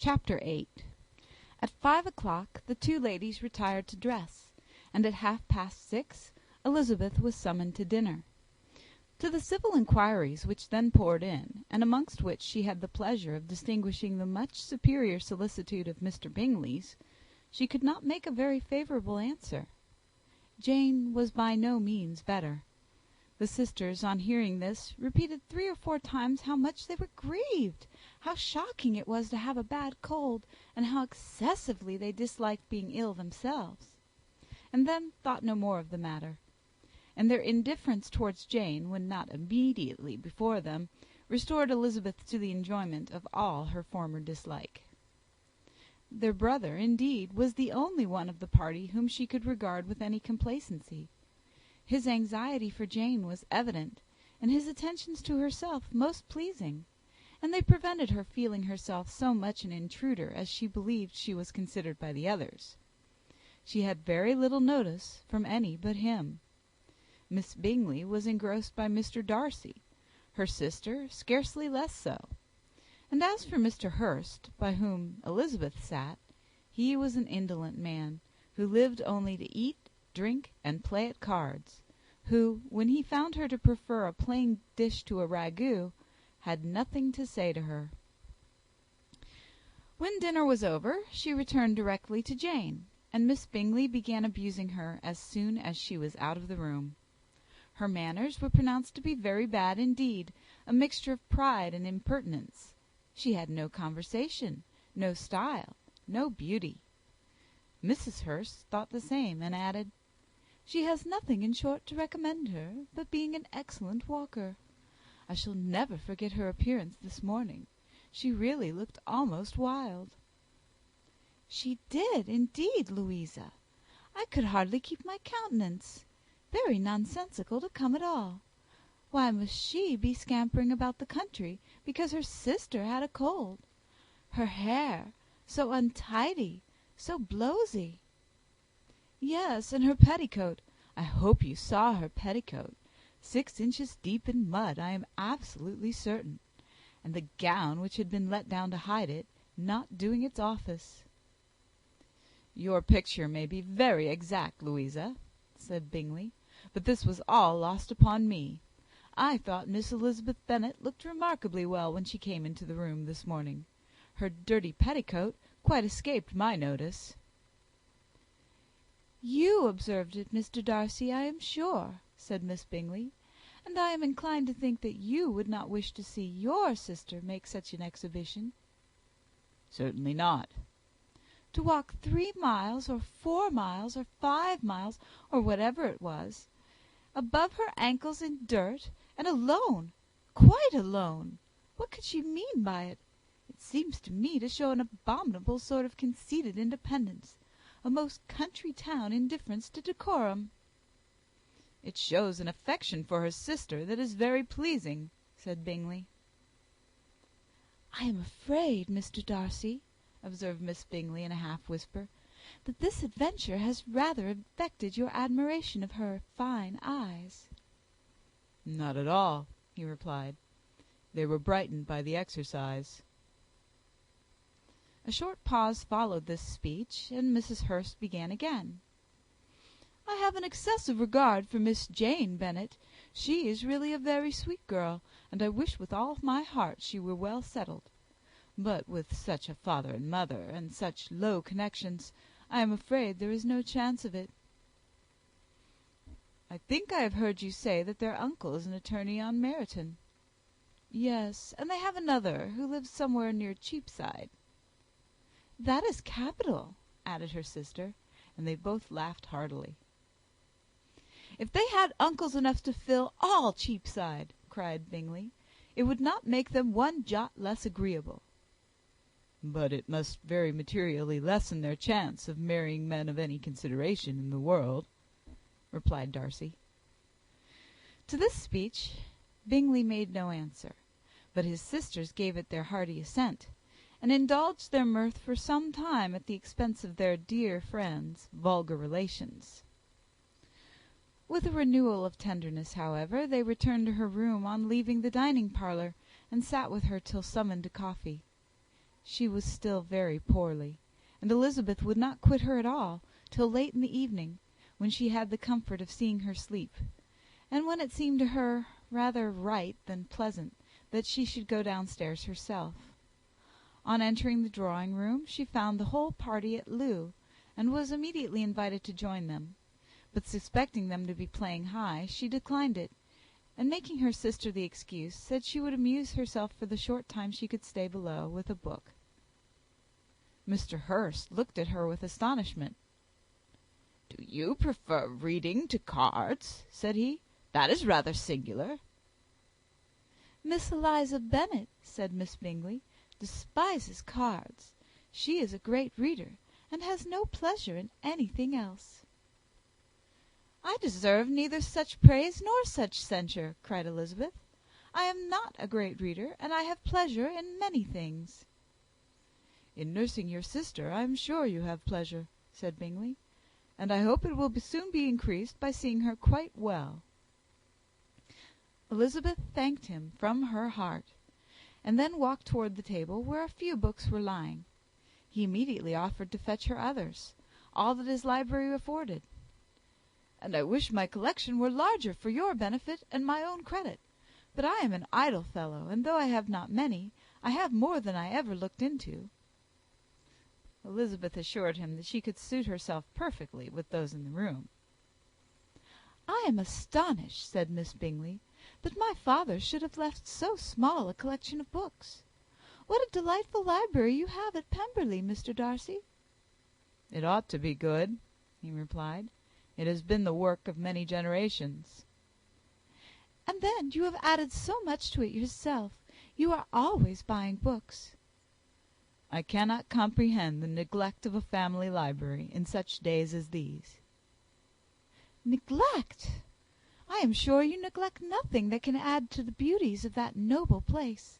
Chapter 8. At 5 o'clock the two ladies retired to dress, and at 6:30 Elizabeth was summoned to dinner. To the civil inquiries which then poured in, and amongst which she had the pleasure of distinguishing the much superior solicitude of Mr. Bingley's, she could not make a very favourable answer. Jane was by no means better. The sisters, on hearing this, repeated 3 or 4 times how much they were grieved, how shocking it was to have a bad cold, and how excessively they disliked being ill themselves, and then thought no more of the matter; and their indifference towards Jane, when not immediately before them, restored Elizabeth to the enjoyment of all her former dislike. Their brother, indeed, was the only one of the party whom she could regard with any complacency. His anxiety for Jane was evident, and his attentions to herself most pleasing, and they prevented her feeling herself so much an intruder as she believed she was considered by the others. She had very little notice from any but him. Miss Bingley was engrossed by Mr. Darcy, her sister scarcely less so; and as for Mr. Hurst, by whom Elizabeth sat, he was an indolent man, who lived only to eat, drink, and play at cards, who, when he found her to prefer a plain dish to a ragout, had nothing to say to her. When dinner was over, she returned directly to Jane, and Miss Bingley began abusing her as soon as she was out of the room. Her manners were pronounced to be very bad indeed, a mixture of pride and impertinence. She had no conversation, no style, no beauty. Mrs. Hurst thought the same, and added, "She has nothing, in short, to recommend her, but being an excellent walker. I shall never forget her appearance this morning. She really looked almost wild." "She did, indeed, Louisa. I could hardly keep my countenance. Very nonsensical to come at all. Why must she be scampering about the country because her sister had a cold? Her hair, so untidy, so blowsy! Yes, and her petticoat. I hope you saw her petticoat. 6 inches deep in mud, I am absolutely certain; and the gown which had been let down to hide it, not doing its office." "Your picture may be very exact, Louisa," said Bingley, "but this was all lost upon me. I thought Miss Elizabeth Bennet looked remarkably well when she came into the room this morning. Her dirty petticoat quite escaped my notice." "You observed it, Mr. Darcy, I am sure," said Miss Bingley; "and I am inclined to think that you would not wish to see your sister make such an exhibition." "Certainly not." "To walk 3 miles, or 4 miles, or 5 miles, or whatever it was, above her ankles in dirt, and alone, quite alone! What could she mean by it? It seems to me to show an abominable sort of conceited independence, a most country town indifference to decorum." "It shows an affection for her sister that is very pleasing," said Bingley. "I am afraid, Mr. Darcy," observed Miss Bingley in a half whisper, "that this adventure has rather affected your admiration of her fine eyes." "Not at all," he replied. "They were brightened by the exercise." A short pause followed this speech, and Mrs. Hurst began again. "I have an excessive regard for Miss Jane Bennet. She is really a very sweet girl, and I wish with all my heart she were well settled. But with such a father and mother, and such low connections, I am afraid there is no chance of it." "I think I have heard you say that their uncle is an attorney on Meryton." "Yes, and they have another, who lives somewhere near Cheapside." "That is capital," added her sister, and they both laughed heartily. "If they had uncles enough to fill all Cheapside," cried Bingley, "it would not make them one jot less agreeable." "But it must very materially lessen their chance of marrying men of any consideration in the world," replied Darcy. To this speech Bingley made no answer, but his sisters gave it their hearty assent, and indulged their mirth for some time at the expense of their dear friend's vulgar relations. With a renewal of tenderness, however, they returned to her room on leaving the dining parlour, and sat with her till summoned to coffee. She was still very poorly, and Elizabeth would not quit her at all till late in the evening, when she had the comfort of seeing her sleep, and when it seemed to her rather right than pleasant that she should go downstairs herself. On entering the drawing-room she found the whole party at loo, and was immediately invited to join them; but suspecting them to be playing high, she declined it, and making her sister the excuse, said she would amuse herself for the short time she could stay below with a book. Mr. Hurst looked at her with astonishment. "Do you prefer reading to cards?" said he. "That is rather singular." "Miss Eliza Bennet," said Miss Bingley, "despises cards. She is a great reader, and has no pleasure in anything else." "I deserve neither such praise nor such censure," cried Elizabeth. "I am not a great reader, and I have pleasure in many things." "In nursing your sister I am sure you have pleasure," said Bingley, "and I hope it will soon be increased by seeing her quite well." Elizabeth thanked him from her heart, and then walked toward the table where a few books were lying. He immediately offered to fetch her others, all that his library afforded. "And I wish my collection were larger for your benefit and my own credit; but I am an idle fellow, and though I have not many, I have more than I ever looked into." Elizabeth assured him that she could suit herself perfectly with those in the room. "I am astonished," said Miss Bingley, "that my father should have left so small a collection of books. What a delightful library you have at Pemberley, Mr. Darcy!" "It ought to be good," he replied. "It has been the work of many generations." "And then you have added so much to it yourself. You are always buying books." "I cannot comprehend the neglect of a family library in such days as these." "Neglect! I am sure you neglect nothing that can add to the beauties of that noble place.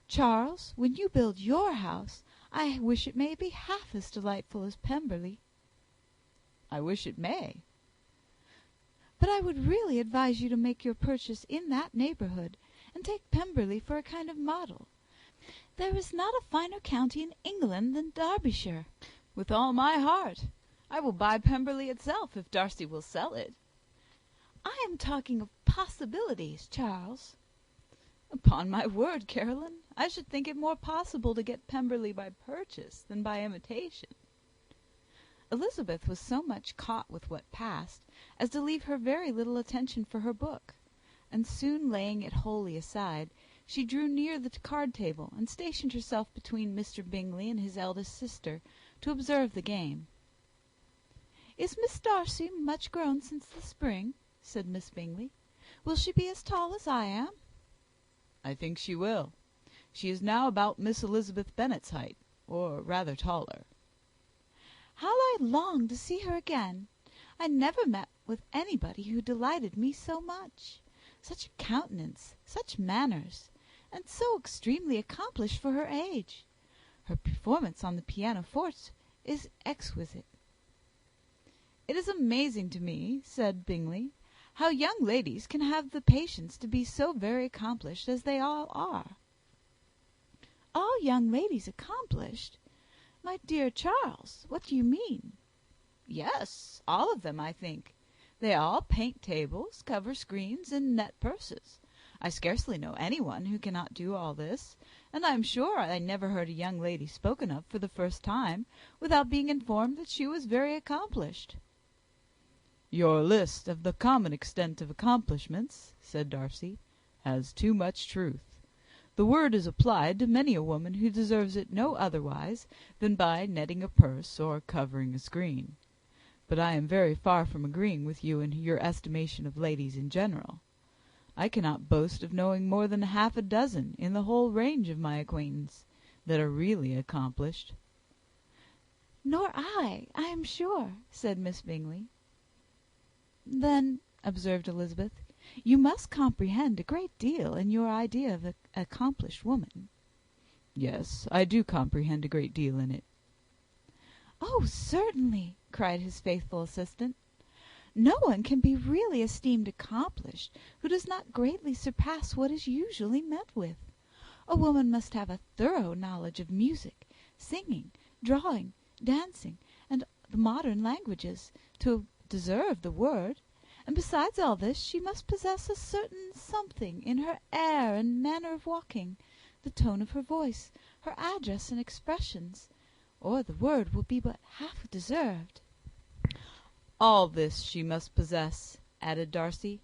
Charles, when you build your house, I wish it may be half as delightful as Pemberley." "I wish it may." "But I would really advise you to make your purchase in that neighborhood, and take Pemberley for a kind of model. There is not a finer county in England than Derbyshire." "With all my heart. I will buy Pemberley itself, if Darcy will sell it." "I am talking of possibilities, Charles." "Upon my word, Caroline, I should think it more possible to get Pemberley by purchase than by imitation." Elizabeth was so much caught with what passed as to leave her very little attention for her book, and soon laying it wholly aside, she drew near the card table, and stationed herself between Mr. Bingley and his eldest sister, to observe the game. "Is Miss Darcy much grown since the spring?" said Miss Bingley. "Will she be as tall as I am?" "I think she will. She is now about Miss Elizabeth Bennet's height, or rather taller." "How I long to see her again! I never met with anybody who delighted me so much. Such a countenance, such manners, and so extremely accomplished for her age. Her performance on the pianoforte is exquisite." "It is amazing to me," said Bingley, "how young ladies can have the patience to be so very accomplished as they all are." "All young ladies accomplished! My dear Charles, what do you mean?" "Yes, all of them, I think. They all paint tables, cover screens, and net purses. I scarcely know anyone who cannot do all this, and I am sure I never heard a young lady spoken of for the first time without being informed that she was very accomplished." "Your list of the common extent of accomplishments," said Darcy, "has too much truth. The word is applied to many a woman who deserves it no otherwise than by netting a purse or covering a screen. But I am very far from agreeing with you in your estimation of ladies in general. I cannot boast of knowing more than half a dozen, in the whole range of my acquaintance, that are really accomplished." "Nor I am sure," said Miss Bingley. "Then," observed Elizabeth, "you must comprehend a great deal in your idea of an accomplished woman." "Yes, I do comprehend a great deal in it." "Oh, certainly," cried his faithful assistant. "No one can be really esteemed accomplished who does not greatly surpass what is usually met with. A woman must have a thorough knowledge of music, singing, drawing, dancing, and the modern languages, to deserve the word; and besides all this, she must possess a certain something in her air and manner of walking, the tone of her voice, her address and expressions, or the word will be but half deserved." "All this she must possess," added Darcy,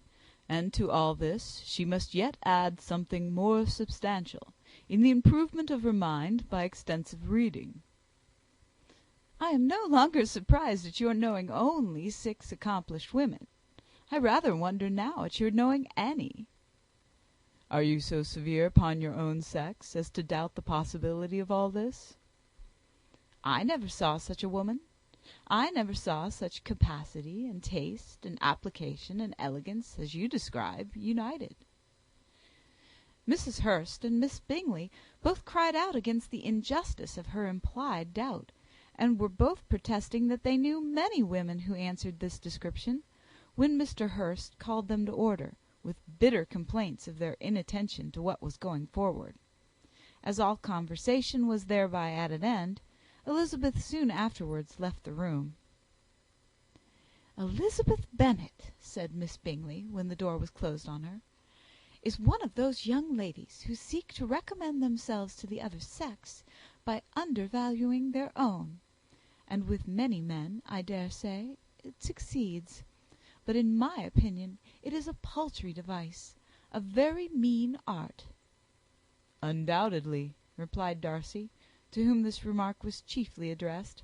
"and to all this she must yet add something more substantial, in the improvement of her mind by extensive reading." "I am no longer surprised at your knowing only 6 accomplished women. I rather wonder now at your knowing any." "Are you so severe upon your own sex as to doubt the possibility of all this?" "I never saw such a woman. I never saw such capacity, and taste, and application, and elegance, as you describe, united." Mrs. Hurst and Miss Bingley both cried out against the injustice of her implied doubt, and were both protesting that they knew many women who answered this description, when Mr. Hurst called them to order, with bitter complaints of their inattention to what was going forward. As all conversation was thereby at an end, Elizabeth soon afterwards left the room. "Elizabeth Bennet," said Miss Bingley, when the door was closed on her, "is one of those young ladies who seek to recommend themselves to the other sex by undervaluing their own; and with many men, I dare say, it succeeds; but in my opinion it is a paltry device, a very mean art." "Undoubtedly," replied Darcy, to whom this remark was chiefly addressed.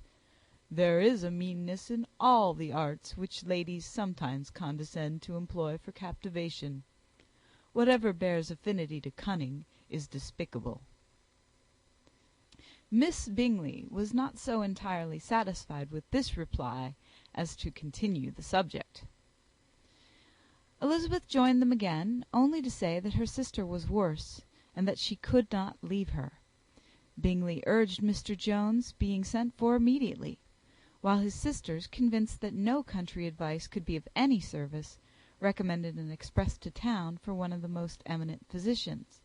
"There is a meanness in all the arts which ladies sometimes condescend to employ for captivation. Whatever bears affinity to cunning is despicable." Miss Bingley was not so entirely satisfied with this reply as to continue the subject. Elizabeth joined them again, only to say that her sister was worse, and that she could not leave her. Bingley urged Mr. Jones being sent for immediately, while his sisters, convinced that no country advice could be of any service, recommended an express to town for one of the most eminent physicians.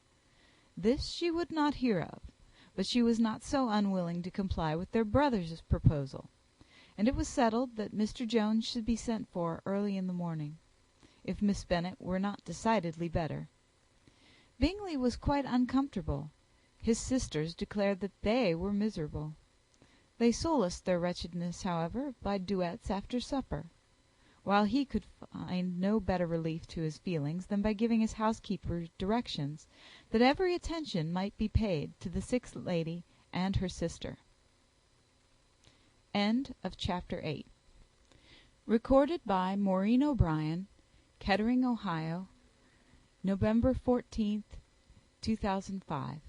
This she would not hear of, but she was not so unwilling to comply with their brother's proposal, and it was settled that Mr. Jones should be sent for early in the morning, if Miss Bennet were not decidedly better. Bingley was quite uncomfortable. His sisters declared that they were miserable. They solaced their wretchedness, however, by duets after supper, while he could find no better relief to his feelings than by giving his housekeeper directions that every attention might be paid to the sick lady and her sister. End of Chapter 8. Recorded by Maureen O'Brien, Kettering, Ohio, November 14th, 2005.